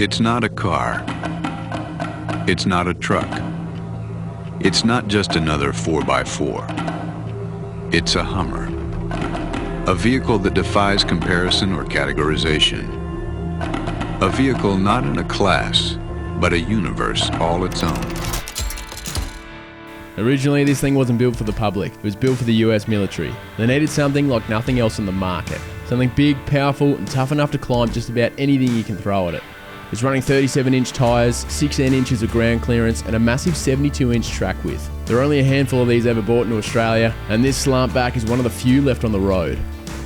It's not a car. It's not a truck. It's not just another 4x4. It's a Hummer. A vehicle that defies comparison or categorization. A vehicle not in a class, but a universe all its own. Originally, this thing wasn't built for the public. It was built for the US military. They needed something like nothing else on the market. Something big, powerful, and tough enough to climb just about anything you can throw at it. It's running 37-inch tyres, 16 inches of ground clearance, and a massive 72-inch track width. There are only a handful of these ever bought in Australia, and this slant back is one of the few left on the road.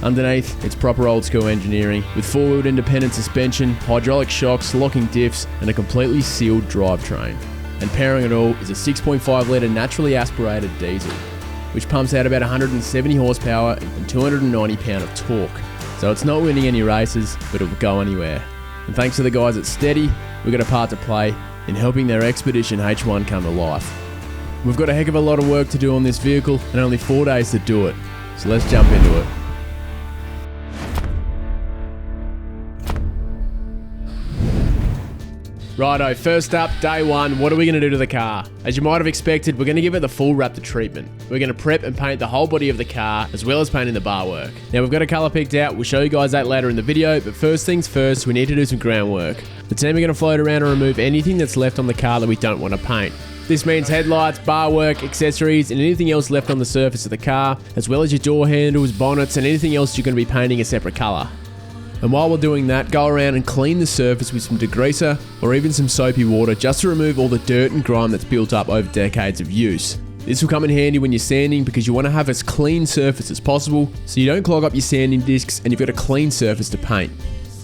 Underneath, it's proper old school engineering, with four-wheeled independent suspension, hydraulic shocks, locking diffs, and a completely sealed drivetrain. And powering it all is a 6.5 litre naturally aspirated diesel, which pumps out about 170 horsepower and 290 pound of torque. So it's not winning any races, but it'll go anywhere. And thanks to the guys at STEDI, we've got a part to play in helping their Expedition H1 come to life. We've got a heck of a lot of work to do on this vehicle and only 4 days to do it. So let's jump into it. Righto, first up, day one, what are we going to do to the car? As you might have expected, we're going to give it the full Raptor treatment. We're going to prep and paint the whole body of the car, as well as painting the bar work. Now we've got a colour picked out, we'll show you guys that later in the video, but first things first, we need to do some groundwork. The team are going to float around and remove anything that's left on the car that we don't want to paint. This means headlights, bar work, accessories, and anything else left on the surface of the car, as well as your door handles, bonnets, and anything else you're going to be painting a separate colour. And while we're doing that, go around and clean the surface with some degreaser or even some soapy water just to remove all the dirt and grime that's built up over decades of use. This will come in handy when you're sanding because you want to have as clean surface as possible so you don't clog up your sanding discs and you've got a clean surface to paint.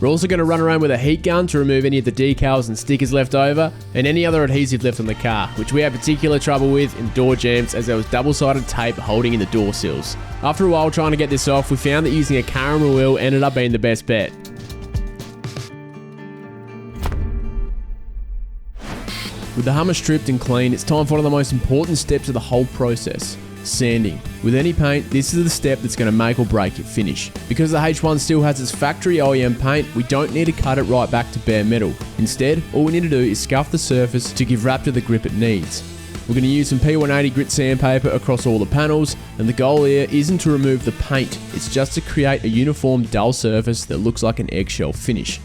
We're also going to run around with a heat gun to remove any of the decals and stickers left over and any other adhesive left on the car, which we had particular trouble with in door jambs as there was double-sided tape holding in the door sills. After a while trying to get this off, we found that using a caramel wheel ended up being the best bet. With the Hummer stripped and clean, it's time for one of the most important steps of the whole process. Sanding. With any paint, this is the step that's going to make or break your finish. Because the H1 still has its factory OEM paint, we don't need to cut it right back to bare metal. Instead, all we need to do is scuff the surface to give Raptor the grip it needs. We're going to use some P180 grit sandpaper across all the panels, and the goal here isn't to remove the paint, it's just to create a uniform dull surface that looks like an eggshell finish.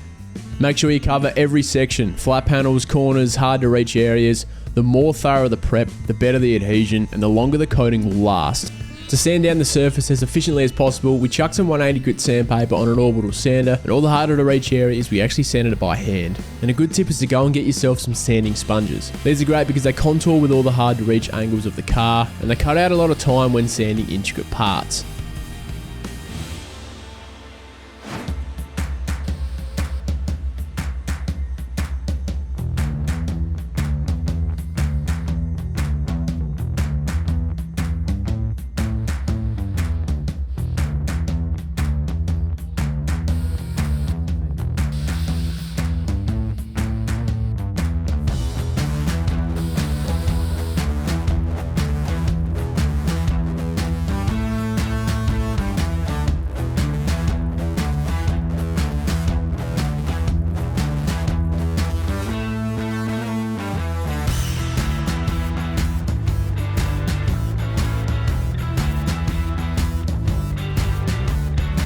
Make sure you cover every section, flat panels, corners, hard to reach areas. The more thorough the prep, the better the adhesion and the longer the coating will last. To sand down the surface as efficiently as possible, we chuck some 180 grit sandpaper on an orbital sander, and all the harder to reach areas we actually sanded it by hand. And a good tip is to go and get yourself some sanding sponges. These are great because they contour with all the hard to reach angles of the car, and they cut out a lot of time when sanding intricate parts.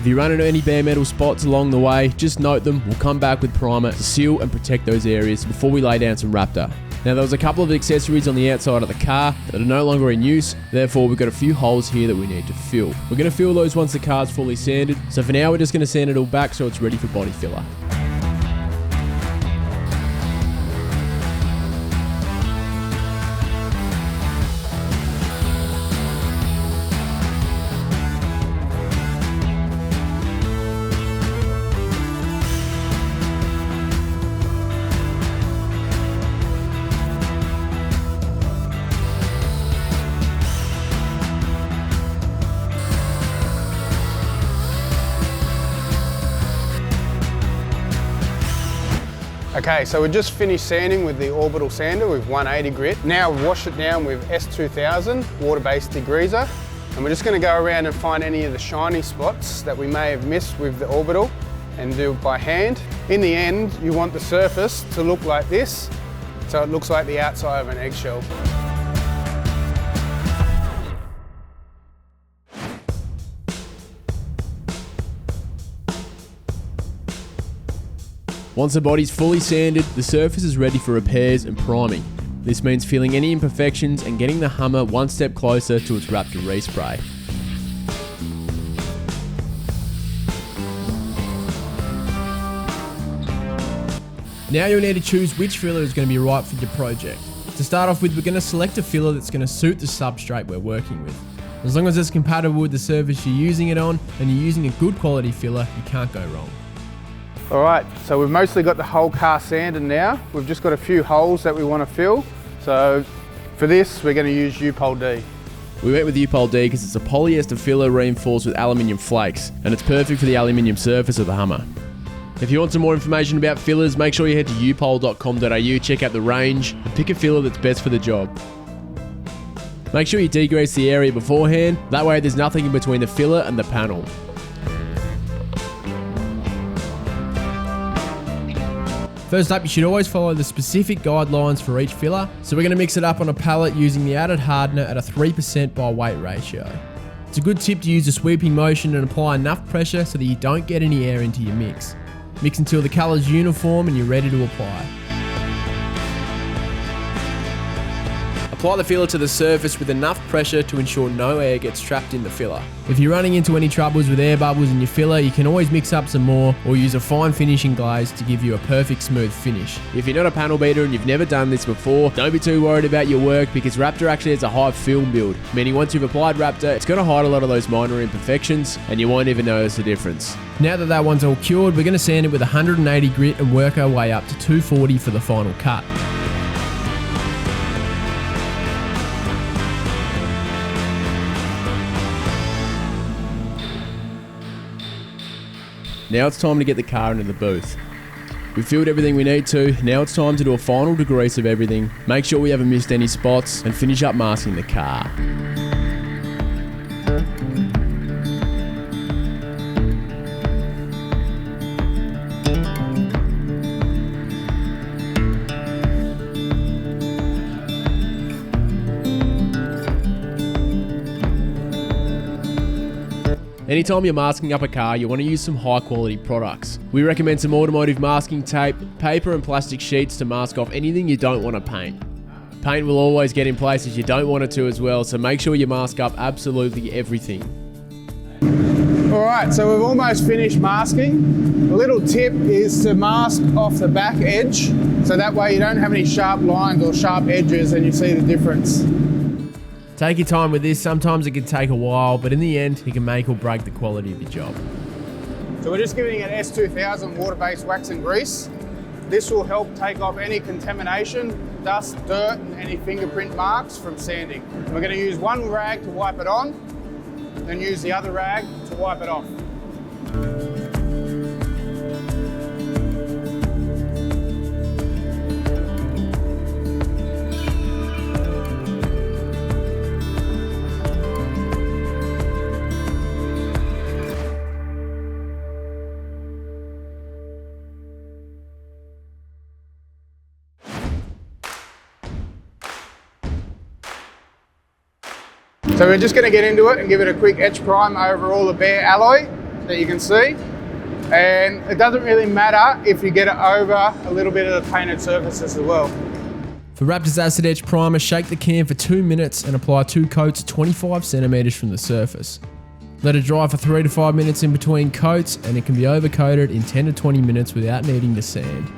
If you run into any bare metal spots along the way, just note them, we'll come back with primer to seal and protect those areas before we lay down some Raptor. Now there was a couple of accessories on the outside of the car that are no longer in use, therefore we've got a few holes here that we need to fill. We're going to fill those once the car's fully sanded, so for now we're just going to sand it all back so it's ready for body filler. Okay, so we just finished sanding with the orbital sander with 180 grit. Now wash it down with S2000 water-based degreaser, and we're just going to go around and find any of the shiny spots that we may have missed with the orbital and do it by hand. In the end, you want the surface to look like this, so it looks like the outside of an eggshell. Once the body's fully sanded, the surface is ready for repairs and priming. This means filling any imperfections and getting the Hummer one step closer to its Raptor respray. Now you'll need to choose which filler is going to be right for your project. To start off with, we're going to select a filler that's going to suit the substrate we're working with. As long as it's compatible with the surface you're using it on and you're using a good quality filler, you can't go wrong. All right, so we've mostly got the whole car sanded now. We've just got a few holes that we want to fill. So for this, we're going to use U-Pol D. We went with U-Pol D because it's a polyester filler reinforced with aluminium flakes, and it's perfect for the aluminium surface of the Hummer. If you want some more information about fillers, make sure you head to upol.com.au, check out the range, and pick a filler that's best for the job. Make sure you degrease the area beforehand, that way there's nothing in between the filler and the panel. First up, you should always follow the specific guidelines for each filler. So we're going to mix it up on a pallet using the added hardener at a 3% by weight ratio. It's a good tip to use a sweeping motion and apply enough pressure so that you don't get any air into your mix. Mix until the colour's uniform and you're ready to apply. Apply the filler to the surface with enough pressure to ensure no air gets trapped in the filler. If you're running into any troubles with air bubbles in your filler, you can always mix up some more or use a fine finishing glaze to give you a perfect smooth finish. If you're not a panel beater and you've never done this before, don't be too worried about your work because Raptor actually has a high film build, meaning once you've applied Raptor, it's going to hide a lot of those minor imperfections and you won't even notice the difference. Now that one's all cured, we're going to sand it with 180 grit and work our way up to 240 for the final cut. Now it's time to get the car into the booth. We've filled everything we need to, now it's time to do a final degrease of everything, make sure we haven't missed any spots, and finish up masking the car. Anytime you're masking up a car, you want to use some high quality products. We recommend some automotive masking tape, paper and plastic sheets to mask off anything you don't want to paint. Paint will always get in places you don't want it to as well, so make sure you mask up absolutely everything. All right, so we've almost finished masking. A little tip is to mask off the back edge, so that way you don't have any sharp lines or sharp edges and you see the difference. Take your time with this, sometimes it can take a while, but in the end, it can make or break the quality of your job. So we're just giving it S2000 water-based wax and grease. This will help take off any contamination, dust, dirt, and any fingerprint marks from sanding. We're going to use one rag to wipe it on, then use the other rag to wipe it off. So we're just going to get into it and give it a quick etch prime over all the bare alloy that you can see. And it doesn't really matter if you get it over a little bit of the painted surfaces as well. For Raptor's acid etch primer, shake the can for 2 minutes and apply 2 coats 25 centimeters from the surface. Let it dry for 3 to 5 minutes in between coats and it can be overcoated in 10 to 20 minutes without needing to sand.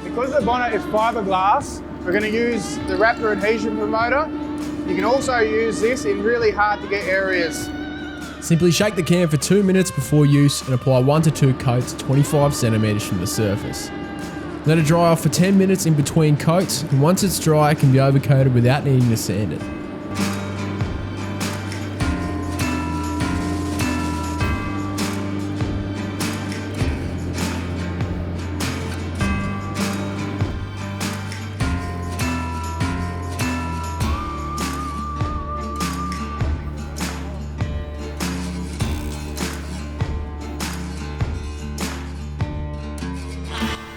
Because the bonnet is fiberglass, we're going to use the Raptor adhesion promoter. You can also use this in really hard to get areas. Simply shake the can for 2 minutes before use and apply 1 to 2 coats 25 centimeters from the surface. Let it dry off for 10 minutes in between coats, and once it's dry, it can be overcoated without needing to sand it.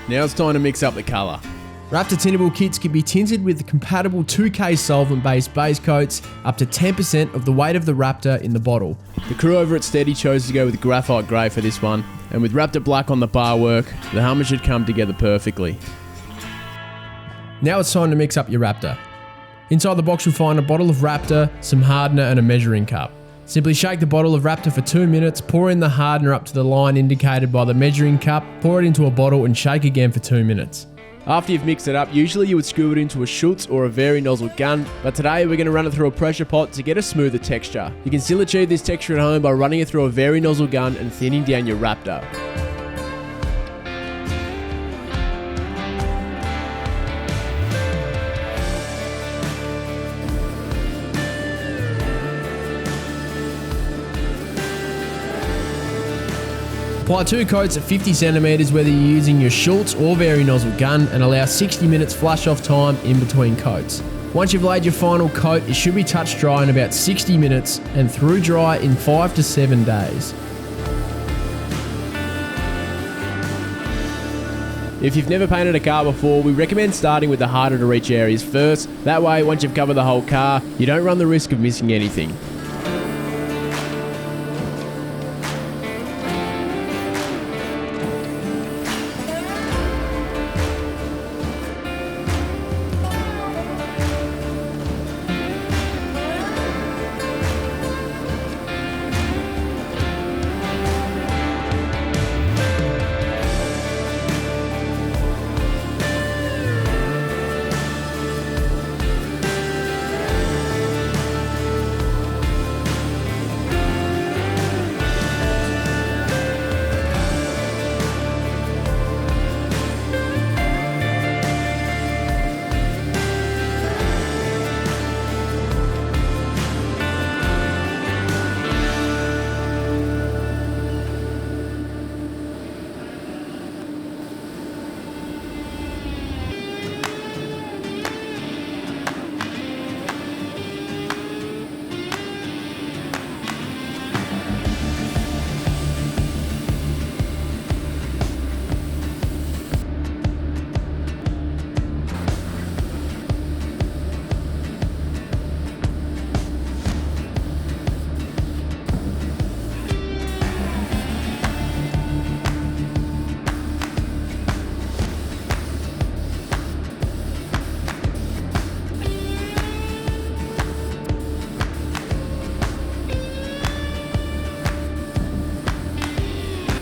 Now it's time to mix up the colour. Raptor tintable kits can be tinted with the compatible 2K solvent-based base coats up to 10% of the weight of the Raptor in the bottle. The crew over at STEDI chose to go with graphite grey for this one, and with Raptor black on the bar work, the Hummer should come together perfectly. Now it's time to mix up your Raptor. Inside the box you'll find a bottle of Raptor, some hardener and a measuring cup. Simply shake the bottle of Raptor for 2 minutes, pour in the hardener up to the line indicated by the measuring cup, pour it into a bottle and shake again for 2 minutes. After you've mixed it up, usually you would screw it into a Schultz or a vari nozzle gun, but today we're going to run it through a pressure pot to get a smoother texture. You can still achieve this texture at home by running it through a vari nozzle gun and thinning down your Raptor. Apply 2 coats at 50 centimeters whether you're using your Schultz or vari nozzle gun and allow 60 minutes flush off time in between coats. Once you've laid your final coat, it should be touch dry in about 60 minutes and through dry in 5 to 7 days. If you've never painted a car before, we recommend starting with the harder to reach areas first. That way, once you've covered the whole car, you don't run the risk of missing anything.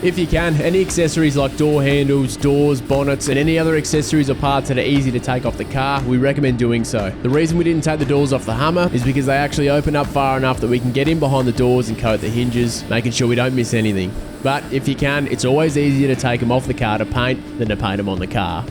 If you can, any accessories like door handles, doors, bonnets, and any other accessories or parts that are easy to take off the car, we recommend doing so. The reason we didn't take the doors off the Hummer is because they actually open up far enough that we can get in behind the doors and coat the hinges, making sure we don't miss anything. But if you can, it's always easier to take them off the car to paint than to paint them on the car.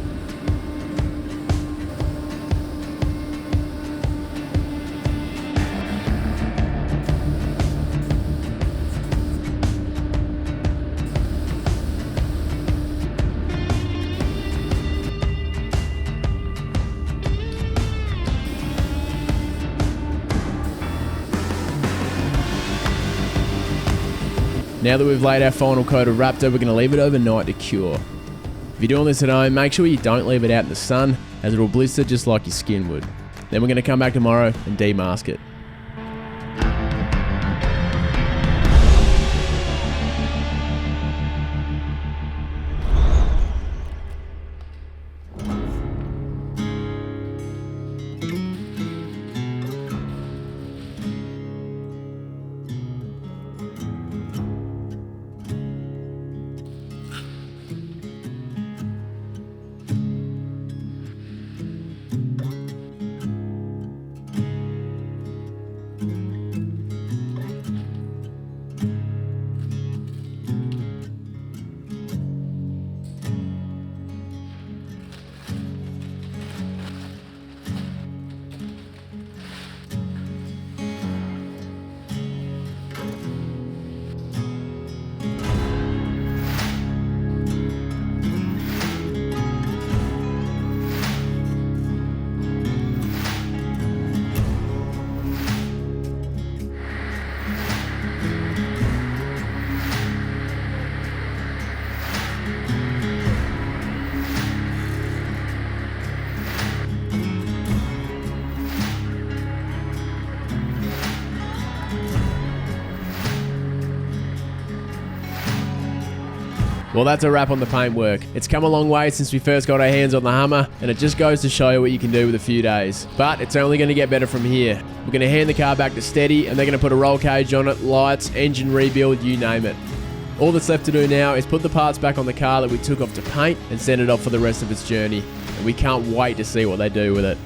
Now that we've laid our final coat of Raptor, we're going to leave it overnight to cure. If you're doing this at home, make sure you don't leave it out in the sun, as it will blister just like your skin would. Then we're going to come back tomorrow and demask it. Well, that's a wrap on the paintwork. It's come a long way since we first got our hands on the Hummer, and it just goes to show you what you can do with a few days. But it's only going to get better from here. We're going to hand the car back to STEDI, and they're going to put a roll cage on it, lights, engine rebuild, you name it. All that's left to do now is put the parts back on the car that we took off to paint and send it off for the rest of its journey. And we can't wait to see what they do with it.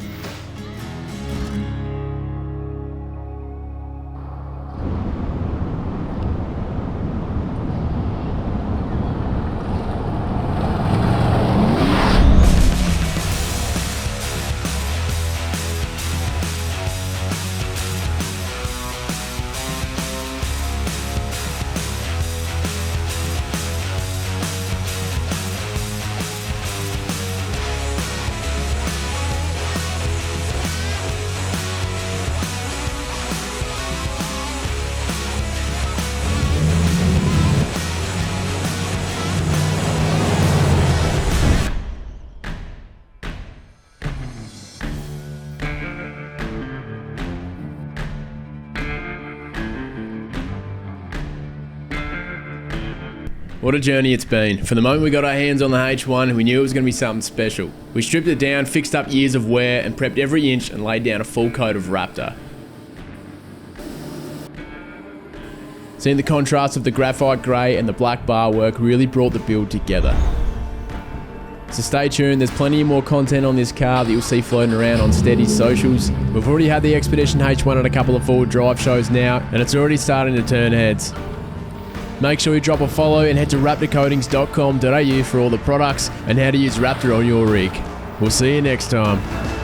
What a journey it's been. From the moment we got our hands on the H1, we knew it was going to be something special. We stripped it down, fixed up years of wear, and prepped every inch and laid down a full coat of Raptor. Seeing the contrast of the graphite grey and the black bar work really brought the build together. So stay tuned, there's plenty more content on this car that you'll see floating around on STEDI's socials. We've already had the Expedition H1 at a couple of forward drive shows now, and it's already starting to turn heads. Make sure you drop a follow and head to raptorcoatings.com.au for all the products and how to use Raptor on your rig. We'll see you next time.